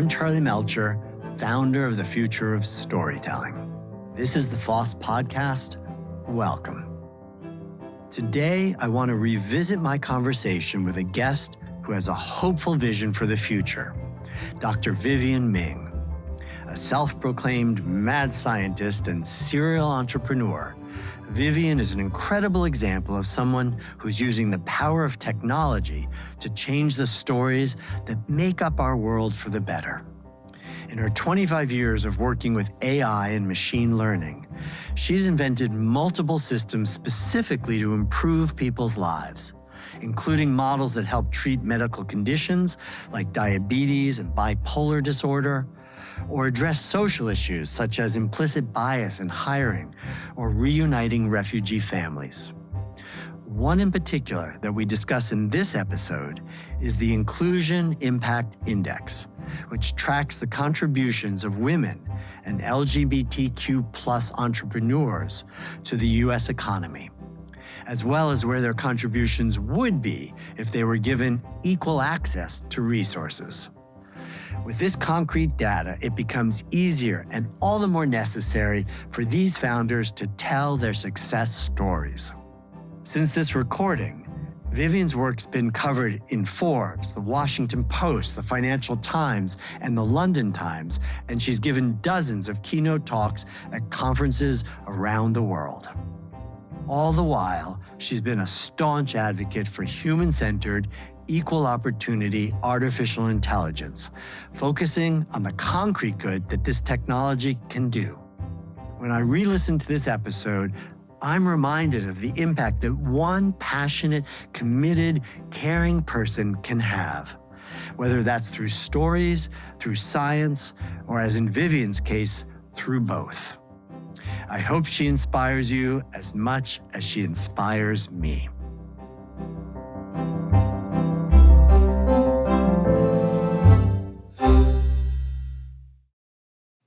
I'm Charlie Melcher, founder of the Future of Storytelling. This is the FoST podcast. Welcome. Today, I want to revisit my conversation with a guest who has a hopeful vision for the future, Dr. Vivienne Ming. A self-proclaimed mad scientist and serial entrepreneur, Vivienne is an incredible example of someone who's using the power of technology to change the stories that make up our world for the better. In her 25 years of working with AI and machine learning, she's invented multiple systems specifically to improve people's lives, including models that help treat medical conditions like diabetes and bipolar disorder, or address social issues such as implicit bias in hiring or reuniting refugee families. One in particular that we discuss in this episode is the Inclusion Impact Index, which tracks the contributions of women and LGBTQ+ entrepreneurs to the U.S. economy, as well as where their contributions would be if they were given equal access to resources. With this concrete data, it becomes easier and all the more necessary for these founders to tell their success stories. Since this recording, Vivienne's work's been covered in Forbes, the Washington Post, the Financial Times, and the London Times, and she's given dozens of keynote talks at conferences around the world. All the while, she's been a staunch advocate for human-centered, equal opportunity artificial intelligence, focusing on the concrete good that this technology can do. When I re-listen to this episode, I'm reminded of the impact that one passionate, committed, caring person can have, whether that's through stories, through science, or as in Vivienne's case, through both. I hope she inspires you as much as she inspires me.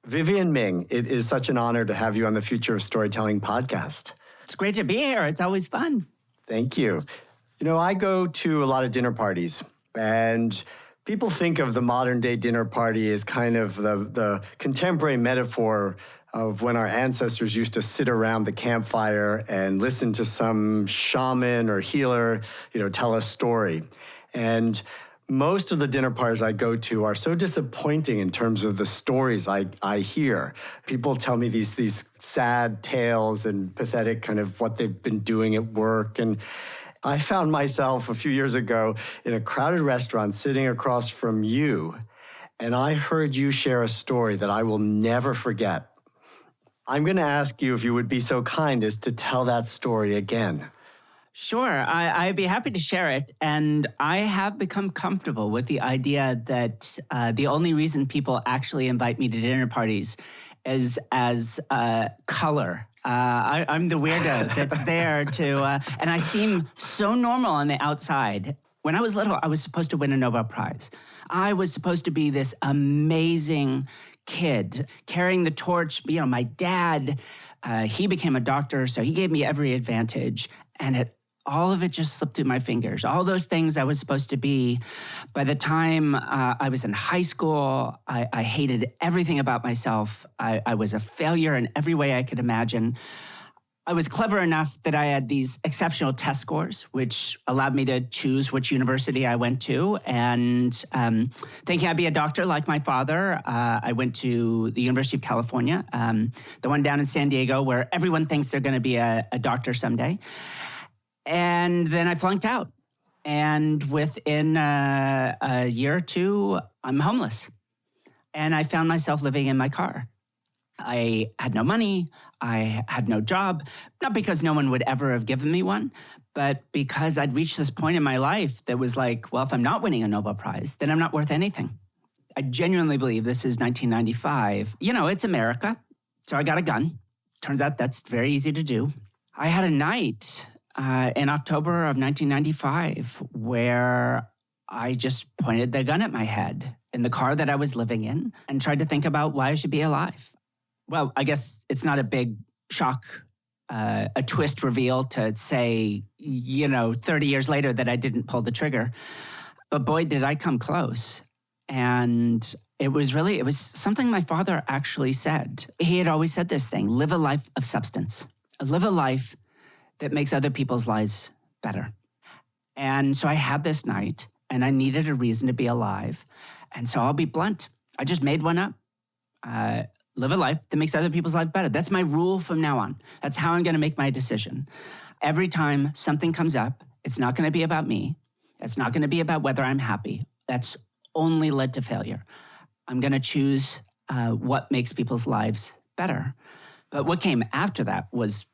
Vivienne Ming, it is such an honor to have you on the Future of Storytelling podcast. It's great to be here. It's always fun. Thank you. You know, I go to a lot of dinner parties, and people think of the modern day dinner party as kind of the contemporary metaphor of when our ancestors used to sit around the campfire and listen to some shaman or healer, tell a story. And most of the dinner parties I go to are so disappointing in terms of the stories I hear. People tell me these sad tales and pathetic kind of what they've been doing at work. And I found myself a few years ago in a crowded restaurant sitting across from you, and I heard you share a story that I will never forget. I'm going to ask you if you would be so kind as to tell that story again. Sure, I'd be happy to share it. And I have become comfortable with the idea that the only reason people actually invite me to dinner parties is as color. I'm the weirdo that's there to, and I seem so normal on the outside. When I was little, I was supposed to win a Nobel Prize. I was supposed to be this amazing kid carrying the torch. My dad, he became a doctor, so he gave me every advantage. And all of it just slipped through my fingers. All those things I was supposed to be. By the time I was in high school, I hated everything about myself. I was a failure in every way I could imagine. I was clever enough that I had these exceptional test scores, which allowed me to choose which university I went to. And thinking I'd be a doctor like my father, I went to the University of California, the one down in San Diego, where everyone thinks they're going to be a doctor someday. And then I flunked out. And within a year or two, I'm homeless. And I found myself living in my car. I had no money. I had no job, not because no one would ever have given me one, but because I'd reached this point in my life that was like, well, if I'm not winning a Nobel Prize, then I'm not worth anything. I genuinely believe this is 1995. It's America. So I got a gun. Turns out that's very easy to do. I had a night in October of 1995 where I just pointed the gun at my head in the car that I was living in and tried to think about why I should be alive. Well, I guess it's not a big shock, a twist reveal to say, 30 years later that I didn't pull the trigger. But boy, did I come close. And It was something my father actually said. He had always said this thing, live a life of substance. Live a life that makes other people's lives better. And so I had this night, and I needed a reason to be alive. And so I'll be blunt. I just made one up. Live a life that makes other people's life better. That's my rule from now on. That's how I'm going to make my decision. Every time something comes up, it's not going to be about me. It's not going to be about whether I'm happy. That's only led to failure. I'm going to choose what makes people's lives better. But what came after that was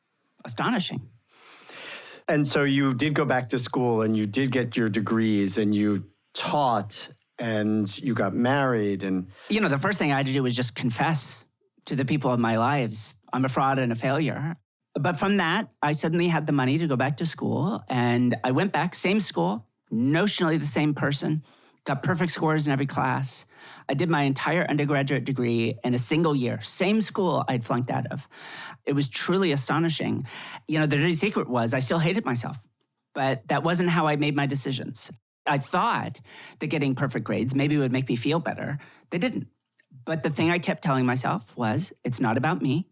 astonishing. And so you did go back to school and you did get your degrees and you taught and you got married and... The first thing I had to do was just confess to the people in my lives, I'm a fraud and a failure. But from that, I suddenly had the money to go back to school, and I went back, same school, notionally the same person, got perfect scores in every class. I did my entire undergraduate degree in a single year, same school I'd flunked out of. It was truly astonishing. The dirty secret was I still hated myself, but that wasn't how I made my decisions. I thought that getting perfect grades maybe would make me feel better. They didn't. But the thing I kept telling myself was, it's not about me.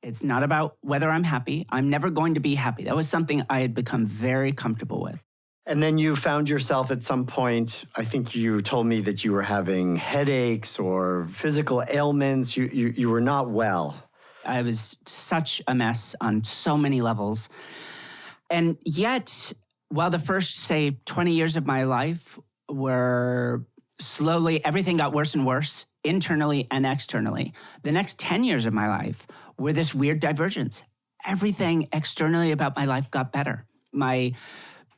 It's not about whether I'm happy. I'm never going to be happy. That was something I had become very comfortable with. And then you found yourself at some point, I think you told me that you were having headaches or physical ailments. You were not well. I was such a mess on so many levels. And yet, while the first, say, 20 years of my life were slowly, everything got worse and worse, internally and externally, the next 10 years of my life were this weird divergence. Everything externally about my life got better. My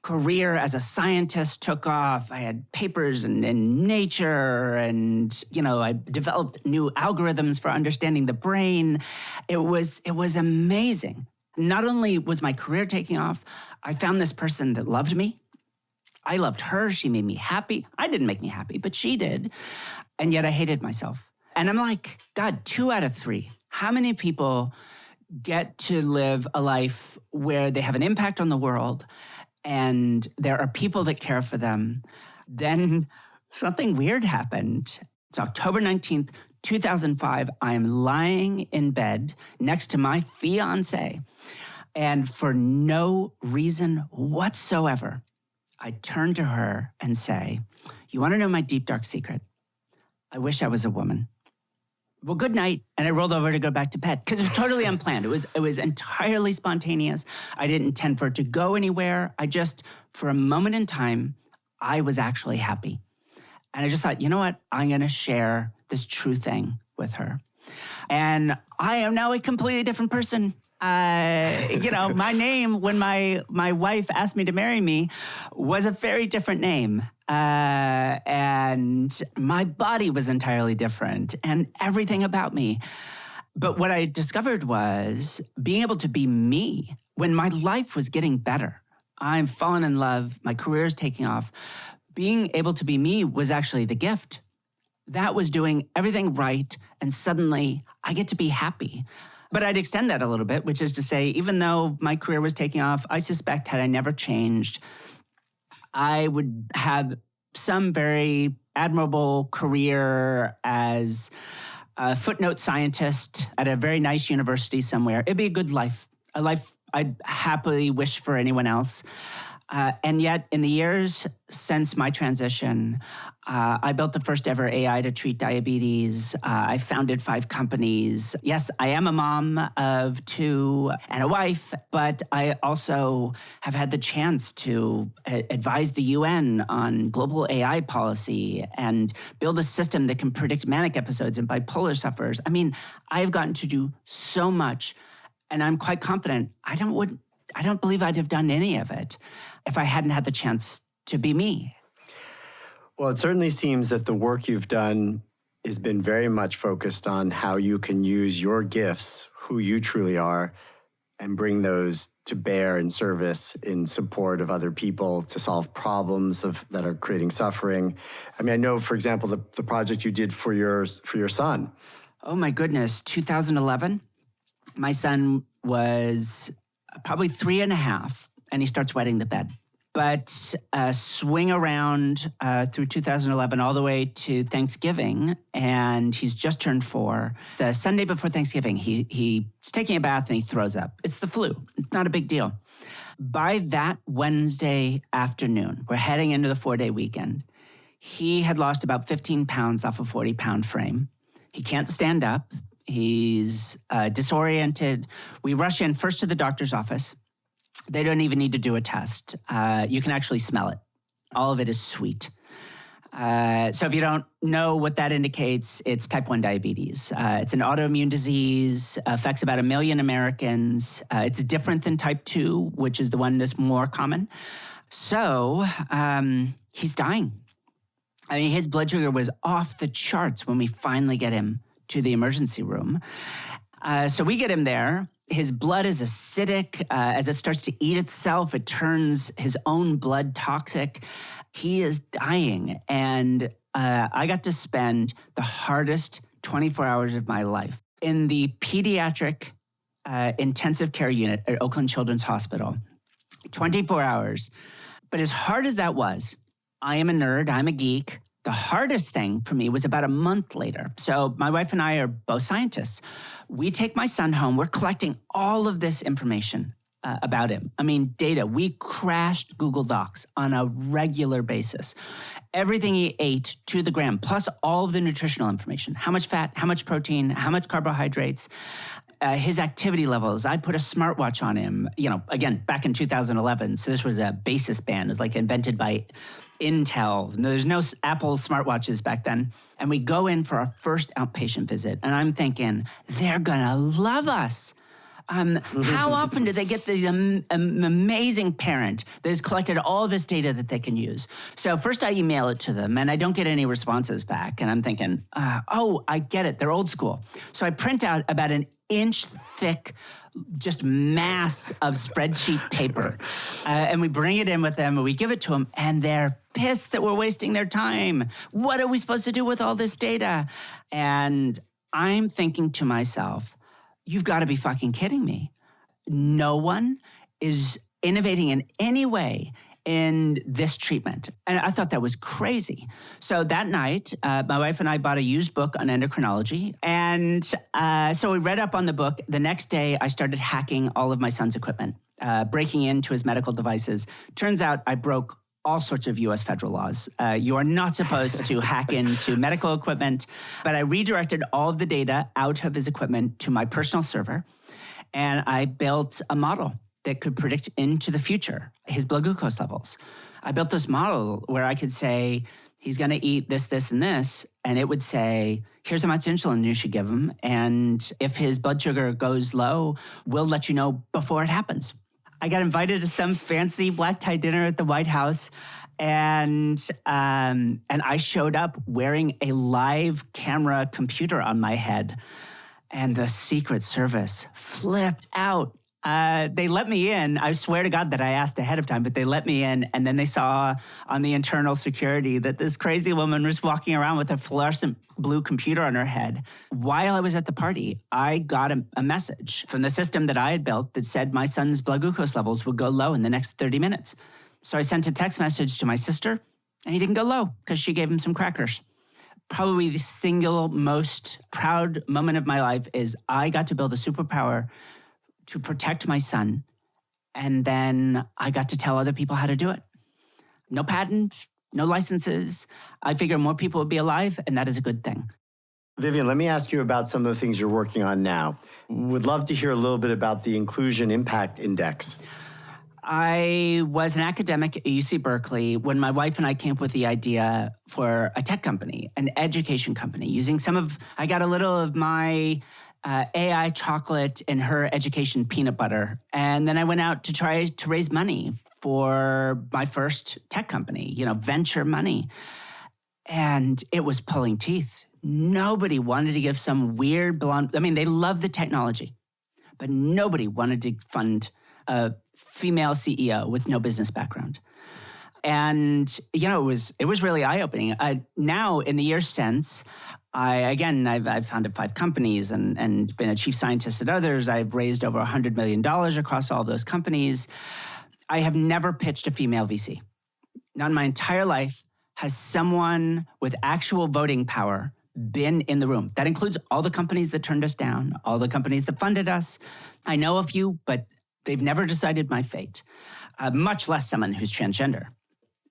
career as a scientist took off. I had papers in Nature, and I developed new algorithms for understanding the brain. It was amazing. Not only was my career taking off, I found this person that loved me. I loved her. She made me happy. I didn't make me happy, but she did. And yet I hated myself. And I'm like, God, 2 out of 3. How many people get to live a life where they have an impact on the world and there are people that care for them? Then something weird happened. It's October 19th, 2005. I'm lying in bed next to my fiance. And for no reason whatsoever, I turn to her and say, you want to know my deep, dark secret? I wish I was a woman. Well, good night. And I rolled over to go back to bed because it was totally unplanned. It was entirely spontaneous. I didn't intend for it to go anywhere. I just, for a moment in time, I was actually happy. And I just thought, you know what? I'm going to share this true thing with her. And I am now a completely different person. My name, when my wife asked me to marry me, was a very different name. And my body was entirely different and everything about me. But what I discovered was being able to be me when my life was getting better. I'm falling in love. My career is taking off. Being able to be me was actually the gift. That was doing everything right. And suddenly I get to be happy. But I'd extend that a little bit, which is to say, even though my career was taking off, I suspect had I never changed, I would have some very admirable career as a footnote scientist at a very nice university somewhere. It'd be a good life, a life I'd happily wish for anyone else. And yet, in the years since my transition, I built the first ever AI to treat diabetes. I founded 5 companies. Yes, I am a mom of 2 and a wife, but I also have had the chance to advise the UN on global AI policy and build a system that can predict manic episodes in bipolar sufferers. I mean, I've gotten to do so much, and I'm quite confident I don't believe I'd have done any of it if I hadn't had the chance to be me. Well, it certainly seems that the work you've done has been very much focused on how you can use your gifts, who you truly are, and bring those to bear in service in support of other people to solve problems that are creating suffering. I mean, I know, for example, the project you did for your son. Oh my goodness, 2011. My son was probably 3 and a half, and he starts wetting the bed. but swing around through 2011 all the way to Thanksgiving, and he's just turned 4. The Sunday before Thanksgiving, he's taking a bath and he throws up. It's the flu. It's not a big deal. By that Wednesday afternoon, we're heading into the 4-day weekend. He had lost about 15 pounds off a 40-pound frame. He can't stand up. He's disoriented. We rush in first to the doctor's office. They don't even need to do a test. You can actually smell it. All of it is sweet. So if you don't know what that indicates, it's type 1 diabetes. It's an autoimmune disease, affects about 1 million Americans. It's different than type 2, which is the one that's more common. So he's dying. I mean, his blood sugar was off the charts when we finally get him to the emergency room. So we get him there. His blood is acidic. As it starts to eat itself, it turns his own blood toxic. He is dying. And I got to spend the hardest 24 hours of my life in the pediatric intensive care unit at Oakland Children's Hospital. 24 hours. But as hard as that was, I am a nerd, I'm a geek. The hardest thing for me was about a month later. So my wife and I are both scientists. We take my son home. We're collecting all of this information about him. I mean, data. We crashed Google Docs on a regular basis. Everything he ate to the gram, plus all of the nutritional information. How much fat, how much protein, how much carbohydrates, his activity levels. I put a smartwatch on him, again, back in 2011. So this was a basis band. It was like invented by Intel. There's no Apple smartwatches back then. And we go in for our first outpatient visit. And I'm thinking, they're going to love us. How often do they get this amazing parent that has collected all this data that they can use? So first I email it to them and I don't get any responses back. And I'm thinking, I get it. They're old school. So I print out about an inch thick just mass of spreadsheet paper. And we bring it in with them and we give it to them and they're pissed that we're wasting their time. What are we supposed to do with all this data? And I'm thinking to myself, you've got to be fucking kidding me. No one is innovating in any way in this treatment. And I thought that was crazy. So that night, my wife and I bought a used book on endocrinology. And so we read up on the book. The next day, I started hacking all of my son's equipment, breaking into his medical devices. Turns out I broke all sorts of US federal laws. You are not supposed to hack into medical equipment, but I redirected all of the data out of his equipment to my personal server, and I built a model that could predict into the future his blood glucose levels. I built this model where I could say, he's gonna eat this, this, and this, and it would say, here's how much insulin you should give him, and if his blood sugar goes low, we'll let you know before it happens. I got invited to some fancy black tie dinner at the White House, and I showed up wearing a live camera computer on my head, and the Secret Service flipped out. They let me in. I swear to God that I asked ahead of time, but they let me in, and then they saw on the internal security that this crazy woman was walking around with a fluorescent blue computer on her head. While I was at the party, I got a message from the system that I had built that said my son's blood glucose levels would go low in the next 30 minutes. So I sent a text message to my sister, and he didn't go low because she gave him some crackers. Probably the single most proud moment of my life is I got to build a superpower to protect my son, and then I got to tell other people how to do it. No patents, no licenses. I figure more people would be alive, and that is a good thing. Vivienne, let me ask you about some of the things you're working on now. Would love to hear a little bit about the Inclusion Impact Index. I was an academic at UC Berkeley when my wife and I came up with the idea for a tech company, an education company, using I got a little of my AI chocolate and her education peanut butter. And then I went out to try to raise money for my first tech company, venture money. And it was pulling teeth. Nobody wanted to give some weird blonde, they love the technology, but nobody wanted to fund a female CEO with no business background. And, it was really eye-opening. Now, in the years since, I've founded 5 companies and been a chief scientist at others. I've raised over $100 million across all those companies. I have never pitched a female VC. Not in my entire life has someone with actual voting power been in the room. That includes all the companies that turned us down, all the companies that funded us. I know a few, but they've never decided my fate, much less someone who's transgender.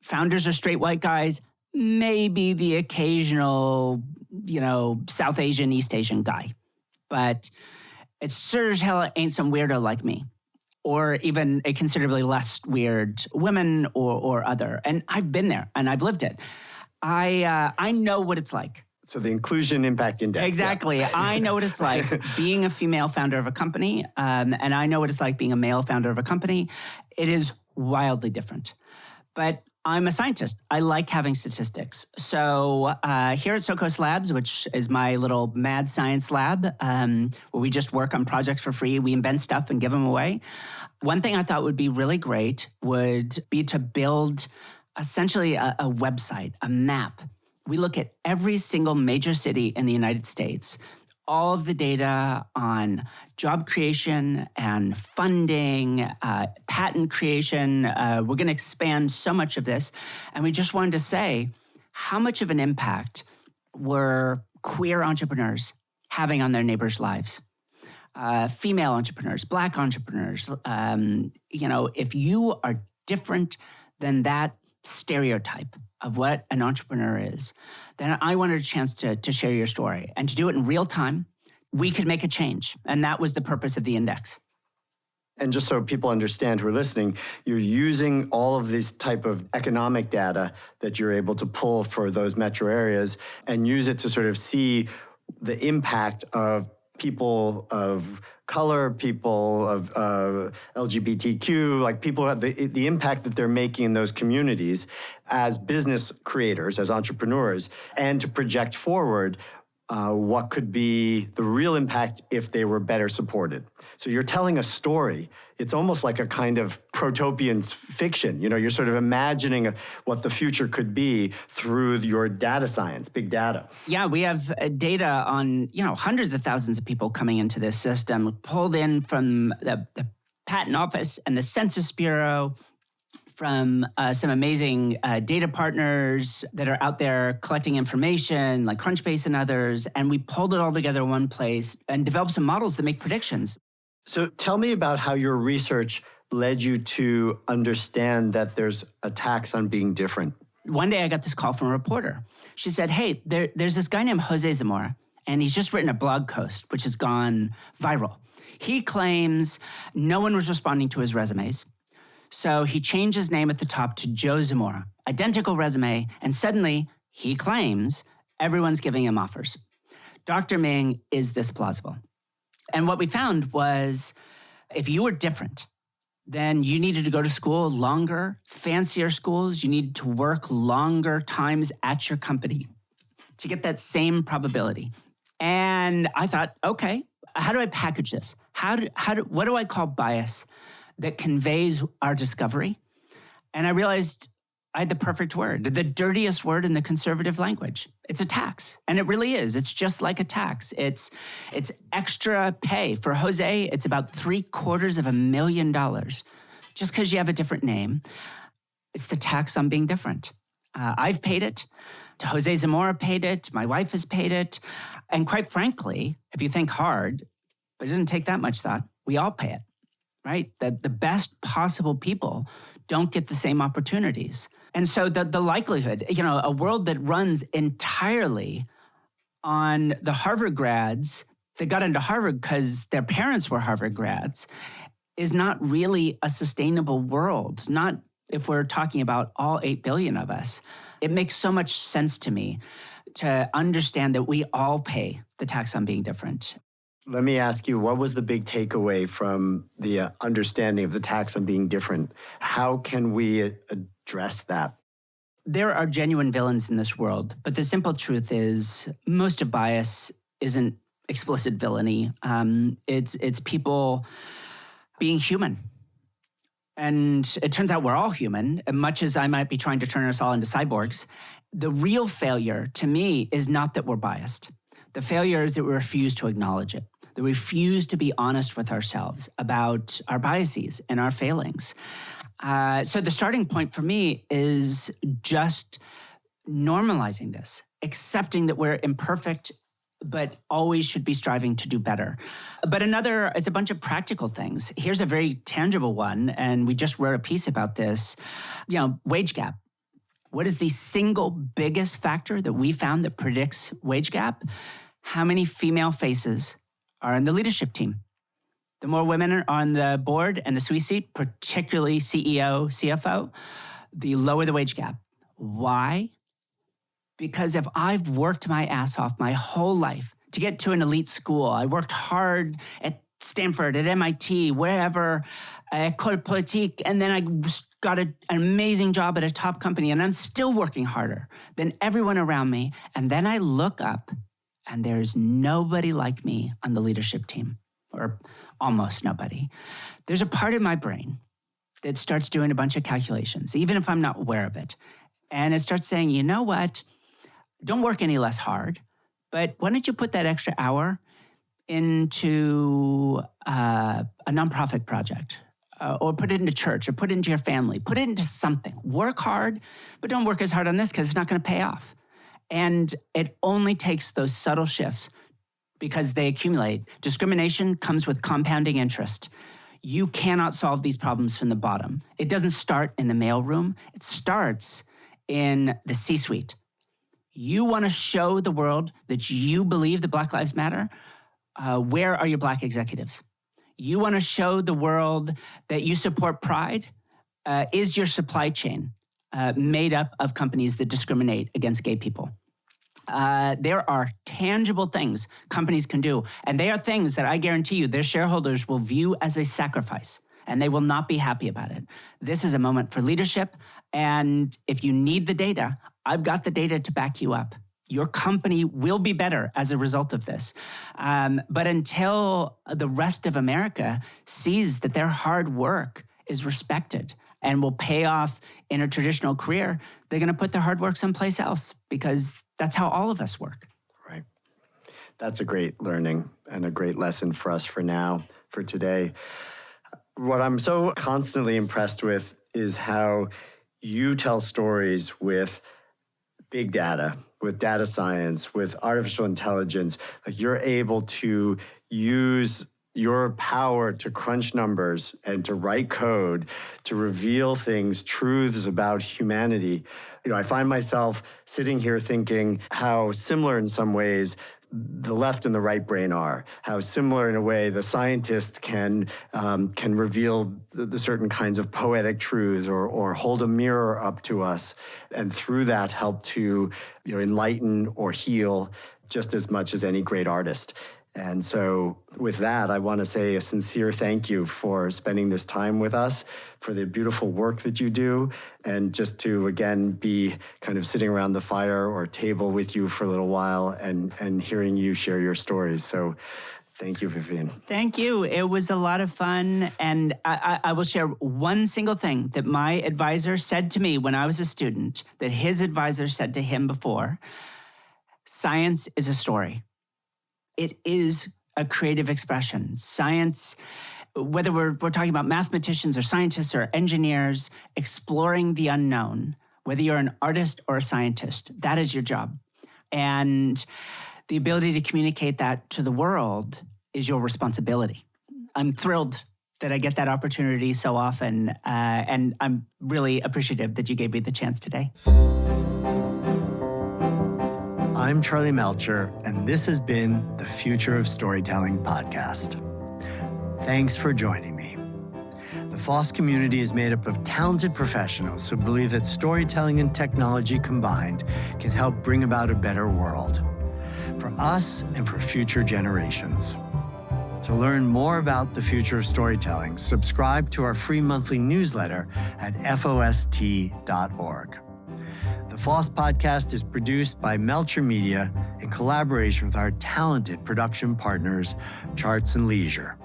Founders are straight white guys, maybe the occasional, South Asian, East Asian guy. But it sure as hell ain't some weirdo like me, or even a considerably less weird woman or other. And I've been there and I've lived it. I know what it's like. So the Inclusion Impact Index. Exactly. Yeah. I know what it's like being a female founder of a company, and I know what it's like being a male founder of a company. It is wildly different. But I'm a scientist. I like having statistics. So here at Socos Labs, which is my little mad science lab, where we just work on projects for free, we invent stuff and give them away. One thing I thought would be really great would be to build essentially a website, a map. We look at every single major city in the United States, all of the data on job creation and funding, patent creation. We're going to expand so much of this. And we just wanted to say, how much of an impact were queer entrepreneurs having on their neighbors' lives? Female entrepreneurs, Black entrepreneurs. If you are different than that stereotype of what an entrepreneur is, then I wanted a chance to share your story and to do it in real time. We could make a change. And that was the purpose of the index. And just so people understand who are listening, you're using all of this type of economic data that you're able to pull for those metro areas and use it to sort of see the impact of people of color, people of LGBTQ, like people have the impact that they're making in those communities as business creators, as entrepreneurs, and to project forward what could be the real impact if they were better supported. So you're telling a story. It's almost like a kind of protopian fiction. You're sort of imagining what the future could be through your data science, big data. Yeah, we have data on, hundreds of thousands of people coming into this system, pulled in from the Patent Office and the Census Bureau, from some amazing data partners that are out there collecting information, like Crunchbase and others. And we pulled it all together in one place and developed some models that make predictions. So tell me about how your research led you to understand that there's a tax on being different. One day I got this call from a reporter. She said, hey, there's this guy named Jose Zamora, and he's just written a blog post, which has gone viral. He claims no one was responding to his resumes. So he changed his name at the top to Joe Zamora, identical resume, and suddenly he claims everyone's giving him offers. Dr. Ming, is this plausible? And what we found was if you were different, then you needed to go to school longer, fancier schools. You needed to work longer times at your company to get that same probability. And I thought, okay, how do I package this? What do I call bias that conveys our discovery? And I realized I had the perfect word, the dirtiest word in the conservative language. It's a tax. And it really is. It's just like a tax. It's extra pay. For Jose, it's about $750,000 just because you have a different name. It's the tax on being different. I've paid it. Jose Zamora paid it. My wife has paid it. And quite frankly, if you think hard, but it doesn't take that much thought, we all pay it, right? That the best possible people don't get the same opportunities. And so the likelihood, a world that runs entirely on the Harvard grads that got into Harvard because their parents were Harvard grads is not really a sustainable world, not if we're talking about all 8 billion of us. It makes so much sense to me to understand that we all pay the tax on being different. Let me ask you, what was the big takeaway from the understanding of the tax on being different? How can we address that? There are genuine villains in this world, but the simple truth is most of bias isn't explicit villainy. It's people being human. And it turns out we're all human, much as I might be trying to turn us all into cyborgs. The real failure to me is not that we're biased. The failure is that we refuse to acknowledge it. That we refuse to be honest with ourselves about our biases and our failings. So the starting point for me is just normalizing this, accepting that we're imperfect, but always should be striving to do better. But another is a bunch of practical things. Here's a very tangible one, and we just wrote a piece about this, wage gap. What is the single biggest factor that we found that predicts wage gap? How many female faces are in the leadership team? The more women are on the board and the C-suite, particularly CEO, CFO, the lower the wage gap. Why? Because if I've worked my ass off my whole life to get to an elite school, I worked hard at Stanford, at MIT, wherever, at Corp, and then I got an amazing job at a top company, and I'm still working harder than everyone around me. And then I look up, and there's nobody like me on the leadership team, or almost nobody. There's a part of my brain that starts doing a bunch of calculations, even if I'm not aware of it. And it starts saying, you know what? Don't work any less hard, but why don't you put that extra hour into a nonprofit project, or put it into church, or put it into your family, put it into something. Work hard, but don't work as hard on this because it's not going to pay off. And it only takes those subtle shifts because they accumulate. Discrimination comes with compounding interest. You cannot solve these problems from the bottom. It doesn't start in the mailroom. It starts in the C-suite. You want to show the world that you believe that Black Lives Matter? Where are your Black executives? You want to show the world that you support pride? Is your supply chain made up of companies that discriminate against gay people? There are tangible things companies can do, and they are things that I guarantee you their shareholders will view as a sacrifice, and they will not be happy about it. This is a moment for leadership, and if you need the data, I've got the data to back you up. Your company will be better as a result of this. But until the rest of America sees that their hard work is respected and will pay off in a traditional career, they're going to put their hard work someplace else because that's how all of us work. Right. That's a great learning and a great lesson for us for now, for today. What I'm so constantly impressed with is how you tell stories with big data, with data science, with artificial intelligence. Like, you're able to use your power to crunch numbers and to write code, to reveal things, truths about humanity. I find myself sitting here thinking how similar in some ways the left and the right brain are, how similar in a way the scientist can reveal the certain kinds of poetic truths or hold a mirror up to us, and through that help to enlighten or heal just as much as any great artist. And so with that, I want to say a sincere thank you for spending this time with us, for the beautiful work that you do, and just to, again, be kind of sitting around the fire or table with you for a little while and hearing you share your stories. So thank you, Vivienne. Thank you. It was a lot of fun. And I will share one single thing that my advisor said to me when I was a student, that his advisor said to him before. Science is a story. It is a creative expression. Science, whether we're talking about mathematicians or scientists or engineers, exploring the unknown, whether you're an artist or a scientist, that is your job. And the ability to communicate that to the world is your responsibility. I'm thrilled that I get that opportunity so often, and I'm really appreciative that you gave me the chance today. I'm Charlie Melcher, and this has been the Future of Storytelling podcast. Thanks for joining me. The FoST community is made up of talented professionals who believe that storytelling and technology combined can help bring about a better world for us and for future generations. To learn more about the future of storytelling, subscribe to our free monthly newsletter at FoST.org. The FoST podcast is produced by Melcher Media in collaboration with our talented production partners, Charts and Leisure.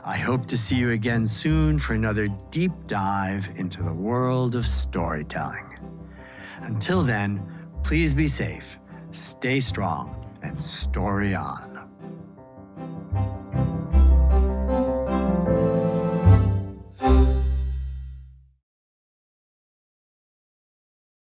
I hope to see you again soon for another deep dive into the world of storytelling. Until then, please be safe, stay strong, and story on.